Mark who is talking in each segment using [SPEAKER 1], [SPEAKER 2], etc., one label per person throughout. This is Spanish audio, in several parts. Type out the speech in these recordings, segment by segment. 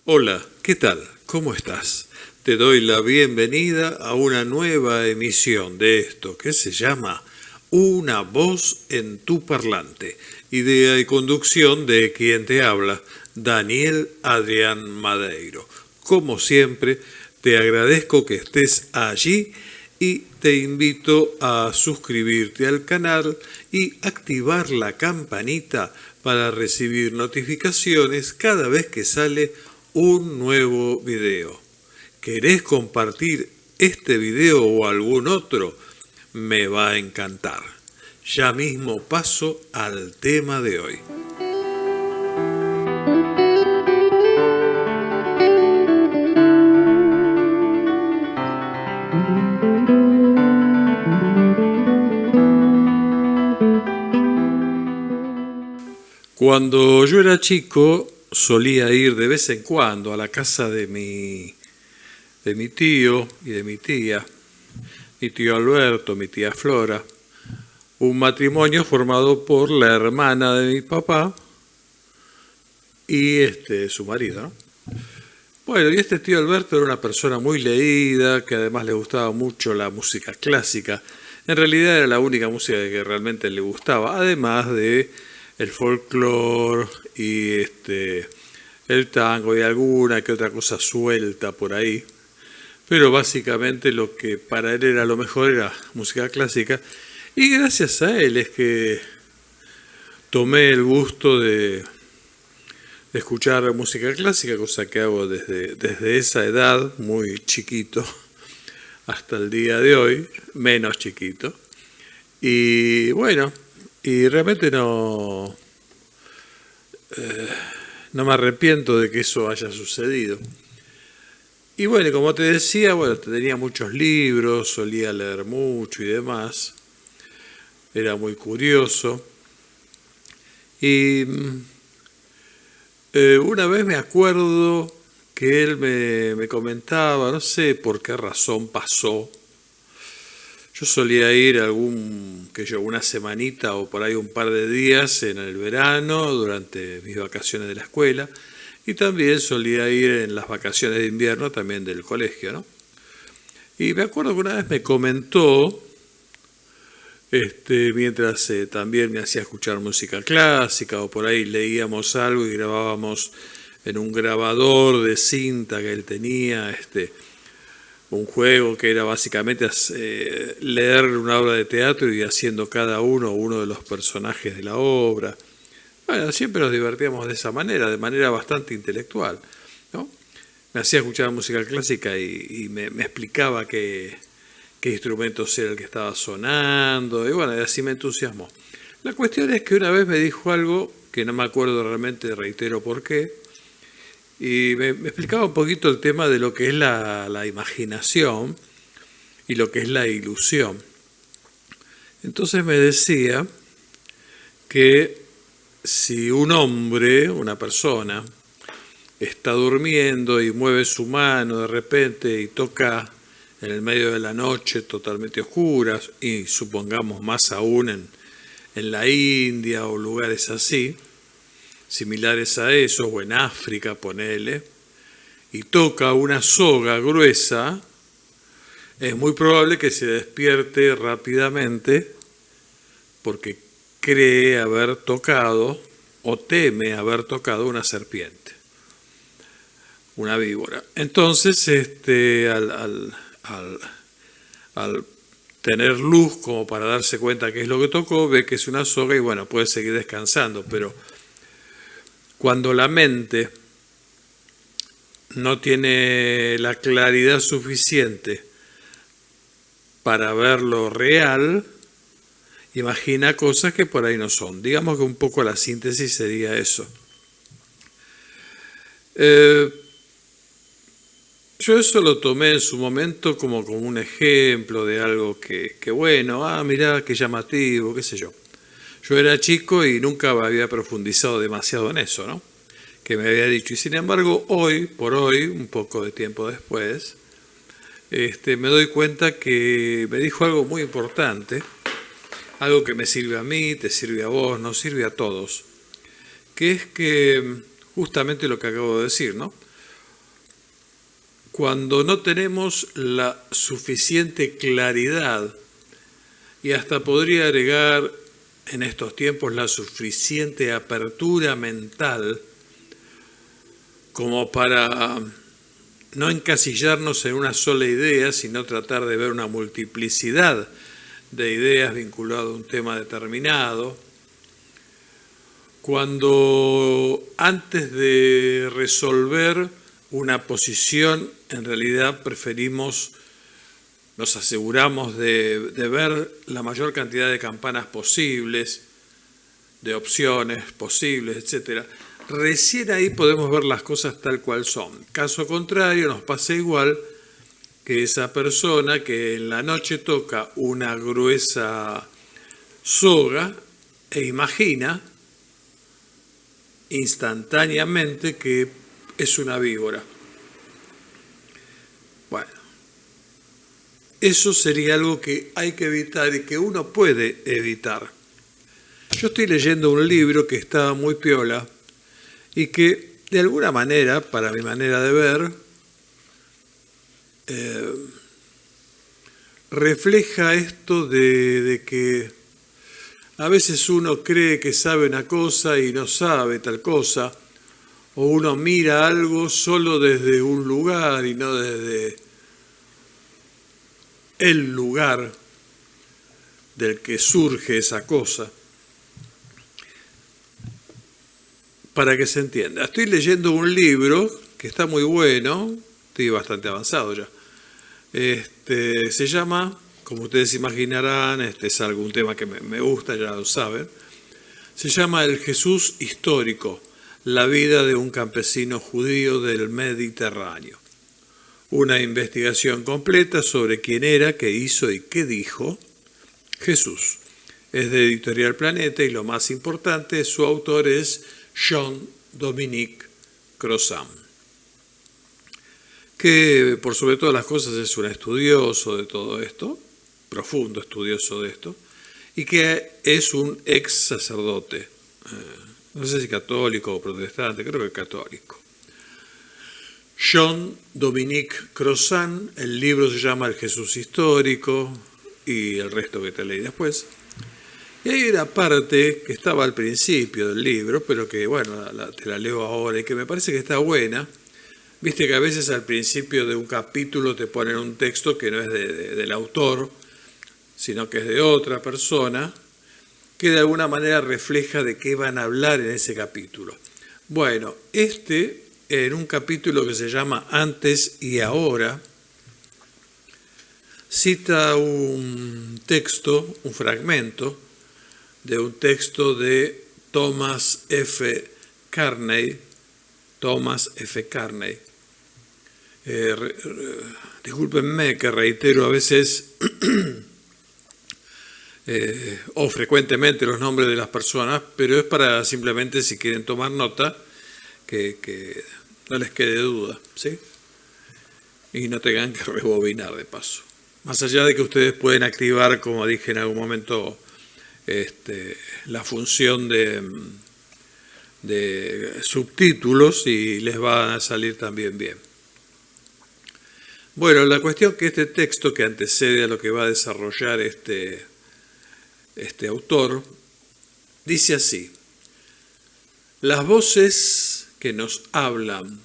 [SPEAKER 1] Hola, ¿qué tal? ¿Cómo estás? Te doy la bienvenida a una nueva emisión de esto que se llama Una voz en tu parlante. Idea y conducción de quien te habla, Daniel Adrián Madeiro. Como siempre, te agradezco que estés allí y te invito a suscribirte al canal y activar la campanita para recibir notificaciones cada vez que sale un nuevo video. ¿Querés compartir este video o algún otro? Me va a encantar. Ya mismo paso al tema de hoy. Cuando yo era chico, solía ir de vez en cuando a la casa de mi tío y de mi tía, mi tío Alberto, mi tía Flora, un matrimonio formado por la hermana de mi papá y su marido, ¿no? Bueno, y este tío Alberto era una persona muy leída, que además le gustaba mucho la música clásica. En realidad era la única música que realmente le gustaba, además de el folclore y el tango y alguna que otra cosa suelta por ahí. Pero básicamente lo que para él era lo mejor era música clásica. Y gracias a él es que tomé el gusto de escuchar música clásica, cosa que hago desde esa edad, muy chiquito, hasta el día de hoy, menos chiquito. Y bueno, y realmente no me arrepiento de que eso haya sucedido. Y bueno, como te decía, bueno, tenía muchos libros, solía leer mucho y demás. Era muy curioso. Y una vez me acuerdo que él me comentaba, no sé por qué razón pasó. Yo solía ir una semanita o por ahí un par de días en el verano, durante mis vacaciones de la escuela, y también solía ir en las vacaciones de invierno también del colegio, ¿no? Y me acuerdo que una vez me comentó, mientras también me hacía escuchar música clásica o por ahí leíamos algo y grabábamos en un grabador de cinta que él tenía, un juego que era básicamente leer una obra de teatro y haciendo cada uno de los personajes de la obra. Bueno, siempre nos divertíamos de esa manera, de manera bastante intelectual, ¿no? Me hacía escuchar música clásica y me explicaba qué instrumentos era el que estaba sonando, y bueno, y así me entusiasmó. La cuestión es que una vez me dijo algo que no me acuerdo realmente, reitero por qué, y me explicaba un poquito el tema de lo que es la imaginación y lo que es la ilusión. Entonces me decía que si un hombre, una persona, está durmiendo y mueve su mano de repente y toca en el medio de la noche totalmente oscuras, y supongamos más aún en la India o lugares así, similares a esos, o en África, ponele, y toca una soga gruesa, es muy probable que se despierte rápidamente porque cree haber tocado o teme haber tocado una serpiente, una víbora. Entonces, al tener luz como para darse cuenta qué es lo que tocó, ve que es una soga y bueno, puede seguir descansando, pero cuando la mente no tiene la claridad suficiente para ver lo real, imagina cosas que por ahí no son. Digamos que un poco la síntesis sería eso. Yo eso lo tomé en su momento como un ejemplo de algo que bueno, mirá, qué llamativo, qué sé yo. Yo era chico y nunca había profundizado demasiado en eso, ¿no? Que me había dicho. Y sin embargo, por hoy, un poco de tiempo después, me doy cuenta que me dijo algo muy importante, algo que me sirve a mí, te sirve a vos, nos sirve a todos, que es que justamente lo que acabo de decir, ¿no? cuando no tenemos la suficiente claridad y hasta podría agregar en estos tiempos la suficiente apertura mental como para no encasillarnos en una sola idea, sino tratar de ver una multiplicidad de ideas vinculadas a un tema determinado. Cuando antes de resolver una posición, en realidad nos aseguramos de ver la mayor cantidad de campanas posibles, de opciones posibles, etc. Recién ahí podemos ver las cosas tal cual son. Caso contrario, nos pasa igual que esa persona que en la noche toca una gruesa soga e imagina instantáneamente que es una víbora. Bueno, eso sería algo que hay que evitar y que uno puede evitar. Yo estoy leyendo un libro que está muy piola y que de alguna manera, para mi manera de ver, refleja esto de que a veces uno cree que sabe una cosa y no sabe tal cosa, o uno mira algo solo desde un lugar y no desde el lugar del que surge esa cosa. Para que se entienda, estoy leyendo un libro que está muy bueno, estoy bastante avanzado ya. Se llama, como ustedes imaginarán, es algún tema que me gusta, ya lo saben, se llama El Jesús histórico, la vida de un campesino judío del Mediterráneo. Una investigación completa sobre quién era, qué hizo y qué dijo Jesús. Es de Editorial Planeta y lo más importante, su autor es Jean-Dominique Crozan, que por sobre todas las cosas es un estudioso de todo esto, profundo estudioso de esto, y que es un ex sacerdote, no sé si católico o protestante, creo que católico. Jean-Dominique Crozan, el libro se llama El Jesús histórico y el resto que te leí después. Y hay una parte que estaba al principio del libro, pero que, bueno, te la leo ahora y que me parece que está buena. Viste que a veces al principio de un capítulo te ponen un texto que no es del autor, sino que es de otra persona, que de alguna manera refleja de qué van a hablar en ese capítulo. Bueno, en un capítulo que se llama Antes y Ahora, cita un texto, un fragmento, de un texto de Thomas F. Carney. Discúlpenme que reitero a veces o frecuentemente los nombres de las personas, pero es para simplemente, si quieren tomar nota, que no les quede duda, ¿sí? Y no tengan que rebobinar de paso. Más allá de que ustedes pueden activar, como dije en algún momento, la función de subtítulos y les va a salir también bien. Bueno, la cuestión que este texto que antecede a lo que va a desarrollar este autor, dice así: las voces que nos hablan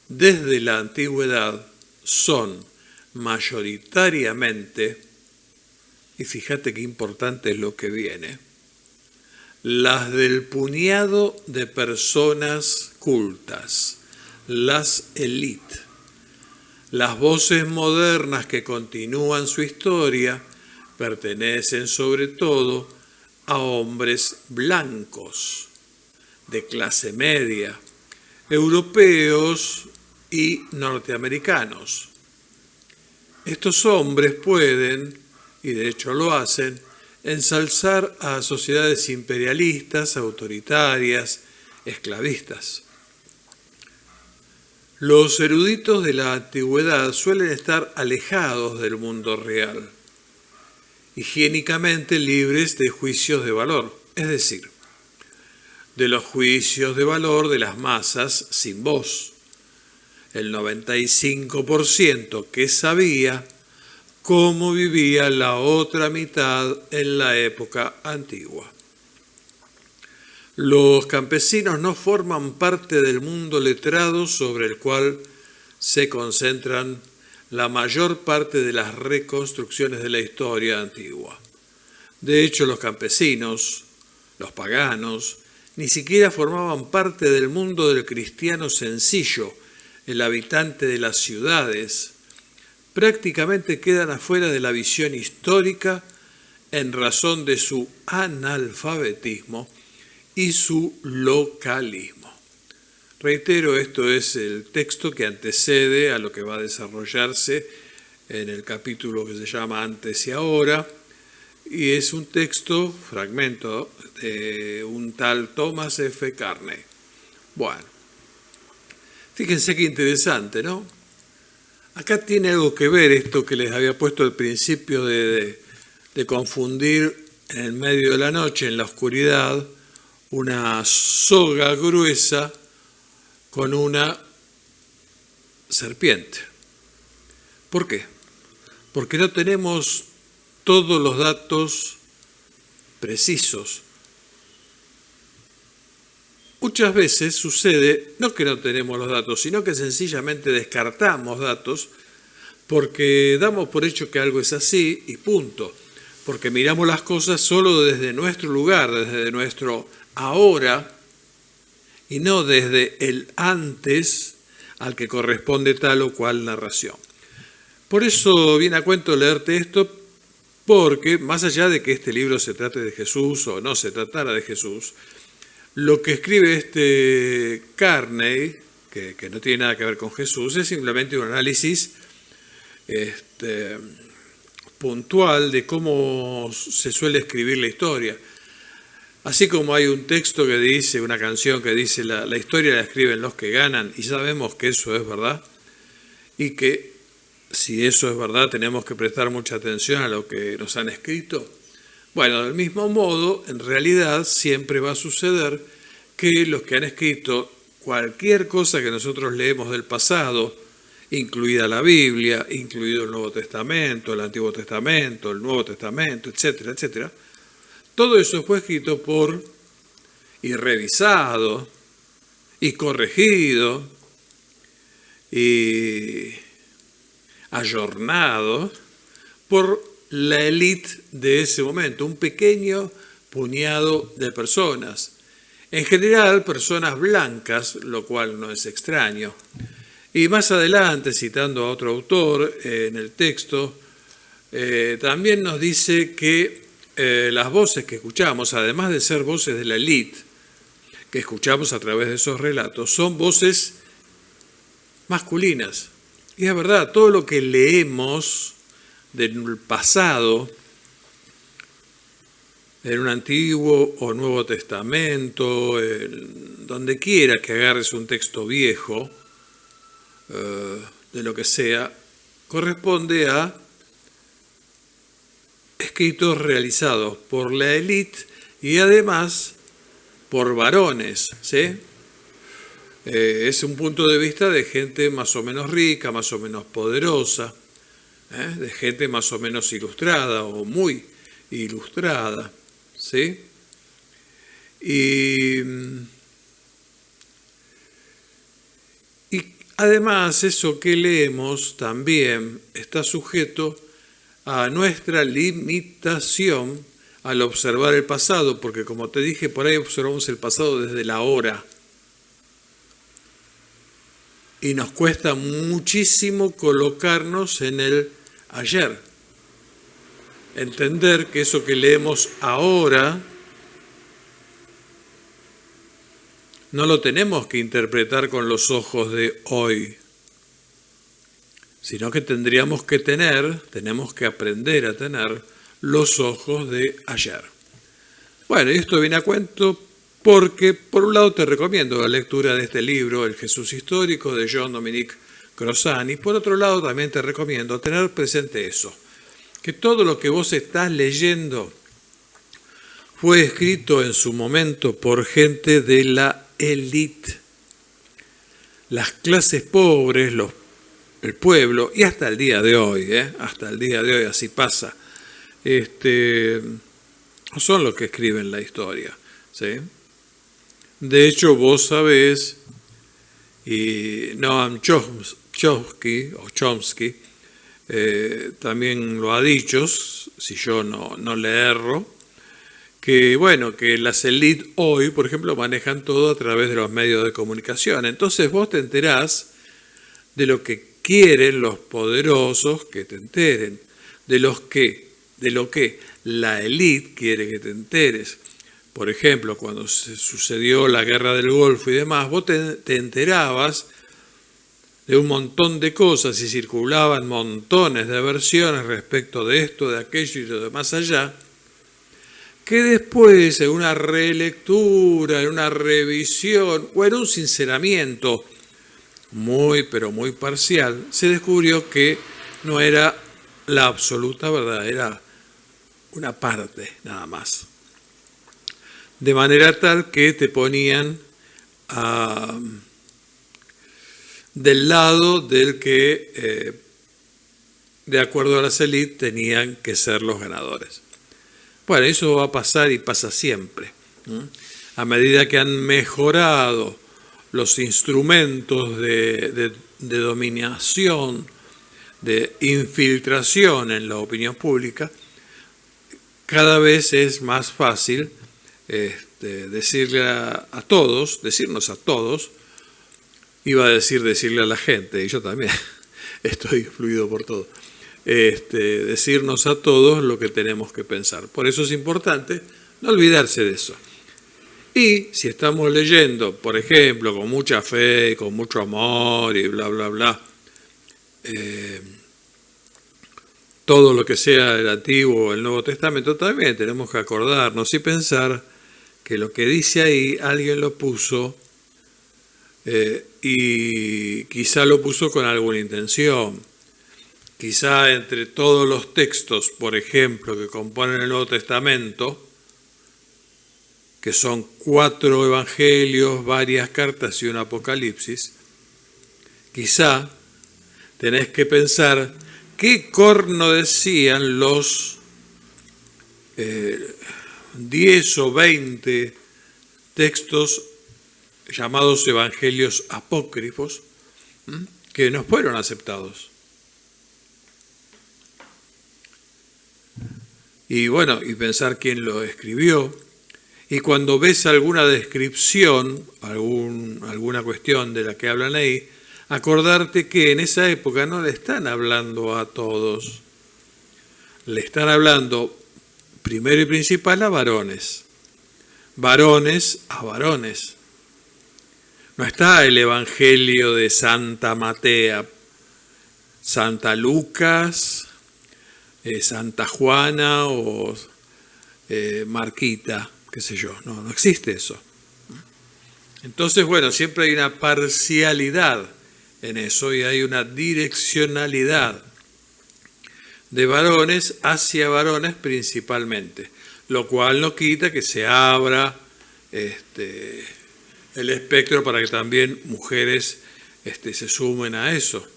[SPEAKER 1] desde la antigüedad son mayoritariamente, y fíjate qué importante es lo que viene, las del puñado de personas cultas, las élites. Las voces modernas que continúan su historia pertenecen sobre todo a hombres blancos, de clase media, europeos y norteamericanos. Estos hombres pueden, y de hecho lo hacen, ensalzar a sociedades imperialistas, autoritarias, esclavistas. Los eruditos de la antigüedad suelen estar alejados del mundo real, higiénicamente libres de juicios de valor, es decir, de los juicios de valor de las masas sin voz. el 95% que sabía cómo vivía la otra mitad en la época antigua. Los campesinos no forman parte del mundo letrado sobre el cual se concentran la mayor parte de las reconstrucciones de la historia antigua. De hecho, los campesinos, los paganos, ni siquiera formaban parte del mundo del cristiano sencillo, el habitante de las ciudades. Prácticamente quedan afuera de la visión histórica en razón de su analfabetismo y su localismo. Reitero, esto es el texto que antecede a lo que va a desarrollarse en el capítulo que se llama Antes y Ahora, y es un texto, fragmento, de un tal Thomas F. Carney. Bueno, fíjense qué interesante, ¿no? Acá tiene algo que ver esto que les había puesto al principio de confundir en el medio de la noche, en la oscuridad, una soga gruesa con una serpiente. ¿Por qué? Porque no tenemos todos los datos precisos. Muchas veces sucede, no que no tenemos los datos, sino que sencillamente descartamos datos porque damos por hecho que algo es así y punto. Porque miramos las cosas solo desde nuestro lugar, desde nuestro ahora y no desde el antes al que corresponde tal o cual narración. Por eso viene a cuento leerte esto, porque más allá de que este libro se trate de Jesús o no se tratara de Jesús, lo que escribe este Carney, que no tiene nada que ver con Jesús, es simplemente un análisis puntual de cómo se suele escribir la historia. Así como hay un texto que dice, una canción que dice, la historia la escriben los que ganan, y sabemos que eso es verdad, y que si eso es verdad tenemos que prestar mucha atención a lo que nos han escrito. Bueno, del mismo modo, en realidad siempre va a suceder que los que han escrito cualquier cosa que nosotros leemos del pasado, incluida la Biblia, incluido el Nuevo Testamento, el Antiguo Testamento, el Nuevo Testamento, etcétera, etcétera, todo eso fue escrito por y revisado y corregido y ayornado por la élite de ese momento, un pequeño puñado de personas. En general, personas blancas, lo cual no es extraño. Y más adelante, citando a otro autor en el texto, también nos dice que las voces que escuchamos, además de ser voces de la élite, que escuchamos a través de esos relatos, son voces masculinas. Y es verdad, todo lo que leemos del pasado, en un Antiguo o Nuevo Testamento, donde quiera que agarres un texto viejo, de lo que sea, corresponde a escritos realizados por la élite y además por varones, ¿sí? Es un punto de vista de gente más o menos rica, más o menos poderosa, de gente más o menos ilustrada o muy ilustrada, ¿sí? Y además eso que leemos también está sujeto a nuestra limitación al observar el pasado, porque como te dije, por ahí observamos el pasado desde la hora. Y nos cuesta muchísimo colocarnos en el ayer. Entender que eso que leemos ahora no lo tenemos que interpretar con los ojos de hoy, sino que tenemos que aprender a tener los ojos de ayer. Bueno, y esto viene a cuento porque, por un lado, te recomiendo la lectura de este libro, El Jesús Histórico, de Jean-Dominique Crozat, y por otro lado, también te recomiendo tener presente eso, que todo lo que vos estás leyendo fue escrito en su momento por gente de la élite. las clases pobres, el pueblo, y hasta el día de hoy, hasta el día de hoy así pasa, son los que escriben la historia, ¿sí? De hecho, vos sabés, y Noam Chomsky también lo ha dicho, si yo no le erro, que bueno, que las élites hoy, por ejemplo, manejan todo a través de los medios de comunicación. Entonces vos te enterás de lo que quieren los poderosos que te enteren, de lo que la élite quiere que te enteres. Por ejemplo, cuando se sucedió la guerra del Golfo y demás, vos te enterabas de un montón de cosas y circulaban montones de versiones respecto de esto, de aquello y de más allá, que después en una relectura, en una revisión o en un sinceramiento muy pero muy parcial, se descubrió que no era la absoluta verdad, era una parte nada más. De manera tal que te ponían del lado del que, de acuerdo a las élites, tenían que ser los ganadores. Bueno, eso va a pasar y pasa siempre. A medida que han mejorado los instrumentos de dominación, de infiltración en la opinión pública, cada vez es más fácil decirnos a todos, iba a decirle a la gente, y yo también estoy influido por todo, decirnos a todos lo que tenemos que pensar. Por eso es importante no olvidarse de eso. Y si estamos leyendo, por ejemplo, con mucha fe, con mucho amor y bla, bla, bla, todo lo que sea el Antiguo o el Nuevo Testamento, también tenemos que acordarnos y pensar que lo que dice ahí alguien lo puso y quizá lo puso con alguna intención. Quizá entre todos los textos, por ejemplo, que componen el Nuevo Testamento, que son 4 evangelios, varias cartas y un apocalipsis, quizá tenés que pensar qué corno decían los 10 o 20 textos llamados evangelios apócrifos que no fueron aceptados. Y bueno, y pensar quién lo escribió. Y cuando ves alguna descripción, alguna cuestión de la que hablan ahí, acordarte que en esa época no le están hablando a todos. Le están hablando, primero y principal, a varones. Varones a varones. No está el Evangelio de Santa Matea, Santa Lucas, Santa Juana o Marquita, qué sé yo, no existe eso. Entonces, bueno, siempre hay una parcialidad en eso y hay una direccionalidad de varones hacia varones principalmente, lo cual no quita que se abra el espectro para que también mujeres se sumen a eso.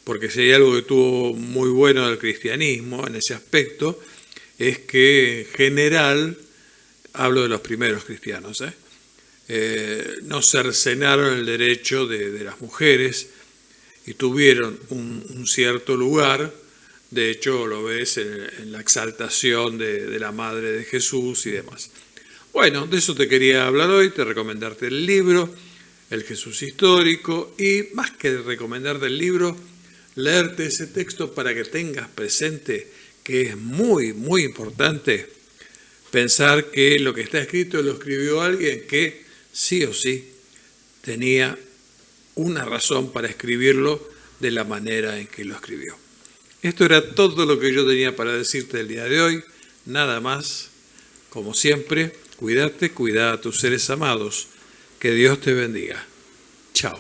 [SPEAKER 1] Porque si hay algo que tuvo muy bueno del cristianismo en ese aspecto, es que en general, hablo de los primeros cristianos, no cercenaron el derecho de las mujeres y tuvieron un cierto lugar. De hecho, lo ves en la exaltación de la Madre de Jesús y demás. Bueno, de eso te quería hablar hoy, te recomendarte el libro, El Jesús Histórico, y más que recomendarte el libro, leerte ese texto para que tengas presente que es muy, muy importante pensar que lo que está escrito lo escribió alguien que sí o sí tenía una razón para escribirlo de la manera en que lo escribió. Esto era todo lo que yo tenía para decirte el día de hoy, nada más. Como siempre, cuídate, cuida a tus seres amados. Que Dios te bendiga. Chao.